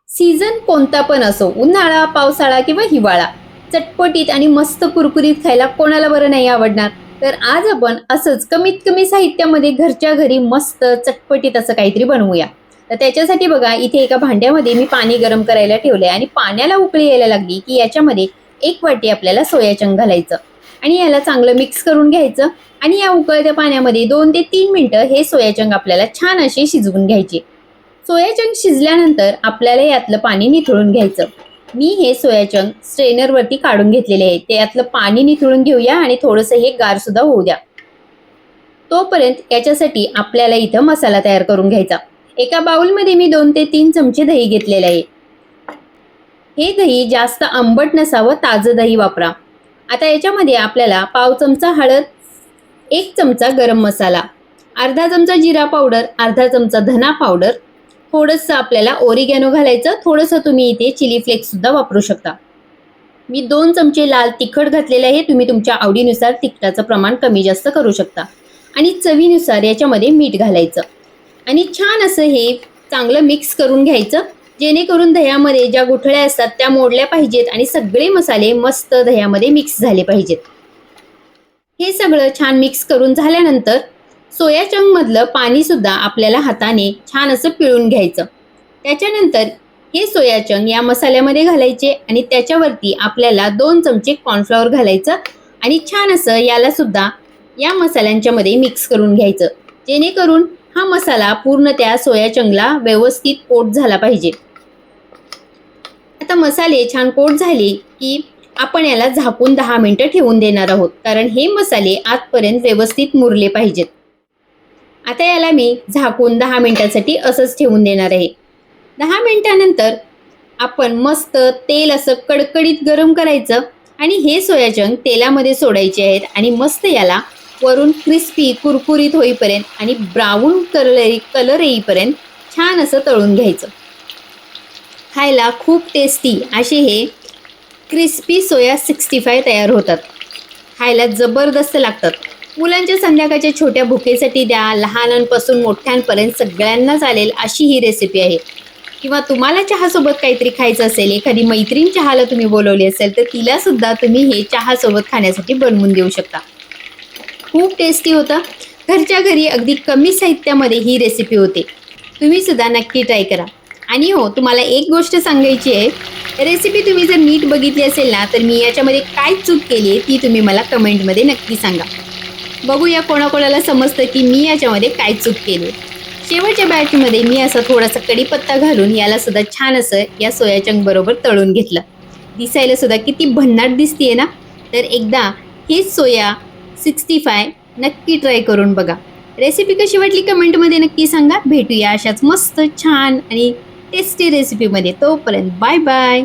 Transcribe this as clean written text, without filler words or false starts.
Season कोणता पण असो, उन्हाळा, पावसाळा किंवा हिवाळा, चटपटीत आणि मस्त कुरकुरीत खायला कोणाला बरं नाही आवडणार. तर आज आपण असंच कमीत कमी साहित्यामध्ये घरच्या घरी मस्त चटपटीत असं काहीतरी बनवूया. तर त्याच्यासाठी बघा, इथे एका भांड्यामध्ये मी पाणी गरम करायला ठेवलंय आणि पाण्याला उकळी यायला लागली की याच्यामध्ये 1 वाटी आपल्याला सोया चंक घालायचं आणि याला चांगलं मिक्स करून घ्यायचं. आणि या उकळत्या पाण्यामध्ये 2 ते 3 मिनिटं हे सोया चंक आपल्याला छान असे शिजवून घ्यायचे. सोया चंक शिजल्यानंतर आपल्याला यातलं पाणी निथळून घ्यायचं. मी हे सोया चंक स्ट्रेनरवरती काढून घेतलेले आहे. त्यातलं पाणी निथळून घेऊया आणि थोडंसं हे गार सुद्धा होऊ द्या. तोपर्यंत याच्यासाठी आपल्याला इथं मसाला तयार करून घ्यायचा. एका बाउलमध्ये मी 2 ते 3 चमचे दही घेतलेले आहे. हे दही जास्त आंबट नसावं, ताजं दही वापरा. आता याच्यामध्ये आपल्याला पाव चमचा हळद, 1 चमचा गरम मसाला, अर्धा चमचा जिरा पावडर, अर्धा चमचा धना पावडर, थोडंसं आपल्याला ओरिगॅनो घालायचं. थोडंसं तुम्ही इथे चिली फ्लेक्स सुद्धा वापरू शकता. मी 2 चमचे लाल तिखट घातलेले आहे. तुम्ही तुमच्या आवडीनुसार तिखटाचं प्रमाण कमी जास्त करू शकता. आणि चवीनुसार याच्यामध्ये मीठ घालायचं आणि छान असं हे चांगलं मिक्स करून घ्यायचं, जेणेकरून दह्यामध्ये ज्या गुठळ्या असतात त्या मोडल्या पाहिजेत आणि सगळे मसाले मस्त दह्यामध्ये मिक्स झाले पाहिजेत. हे सगळं छान मिक्स करून झाल्यानंतर सोया चंक मधलं पाणी सुद्धा आपल्याला हाताने छान असं पिळून घ्यायचं. त्याच्यानंतर हे सोया चंक या मसाल्यामध्ये घालायचे आणि त्याच्यावरती आपल्याला 2 चमचे कॉर्नफ्लॉवर घालायचं आणि छान असं याला सुद्धा या मसाल्यांच्या मध्ये मिक्स करून घ्यायचं, जेणेकरून हा मसाला पूर्ण त्या सोया चंकला व्यवस्थित कोट झाला पाहिजे. आता मसाले छान कोट झाले की आपण याला झाकून 10 मिनिटं ठेवून देणार आहोत, कारण हे मसाले आतपर्यंत व्यवस्थित मुरले पाहिजेत. आता याला मी झाकून 10 मिनिटांसाठी असंच ठेवून देणार आहे. 10 मिनिटांनंतर आपण मस्त तेल असं कडकडीत गरम करायचं आणि हे सोया चंक तेलामध्ये सोडायचे आहेत आणि मस्त याला वरून क्रिस्पी कुरकुरीत होईपर्यंत आणि ब्राऊन कलर येईपर्यंत छान असं तळून घ्यायचं. खायला खूप टेस्टी असे हे क्रिस्पी सोया 65 तयार होतात. खायला जबरदस्त लागतात. मुलांच्या संध्याकाळच्या छोट्या भुकेसाठी द्या, लहानांपासून मोठ्यांपर्यंत सगळ्यांना चालेल अशी ही रेसिपी आहे. किंवा तुम्हाला चहासोबत काहीतरी खायचं असेल, एखादी मैत्रीण चहाला तुम्ही बोलवली असेल तर तिला सुद्धा तुम्ही हे चहासोबत खाण्यासाठी बनवून देऊ शकता. खूप टेस्टी होतं. घरच्या घरी अगदी कमी साहित्यामध्ये ही रेसिपी होते. तुम्ही सुद्धा नक्की ट्राय करा. आणि हो, तुम्हाला एक गोष्ट सांगायची आहे, रेसिपी तुम्ही जर नीट बघितली असेल ना, तर मी याच्यामध्ये काय चूक केली आहे ती तुम्ही मला कमेंटमध्ये नक्की सांगा. बघूया कोणाकोणाला समजतं की मी याच्यामध्ये काय चूक केली. शेवटच्या बॅचमध्ये मी असं थोडासा कढीपत्ता घालून याला सुद्धा छान असं या सोया चंक बरोबर तळून घेतलं. दिसायला सुद्धा किती भन्नाट दिसतीये ना. तर एकदा हे सोया 65 नक्की ट्राय करून बघा. रेसिपी कशी वाटली कमेंटमध्ये नक्की सांगा. भेटूया अशाच मस्त छान आणि टेस्टी रेसिपीमध्ये. तोपर्यंत बाय बाय.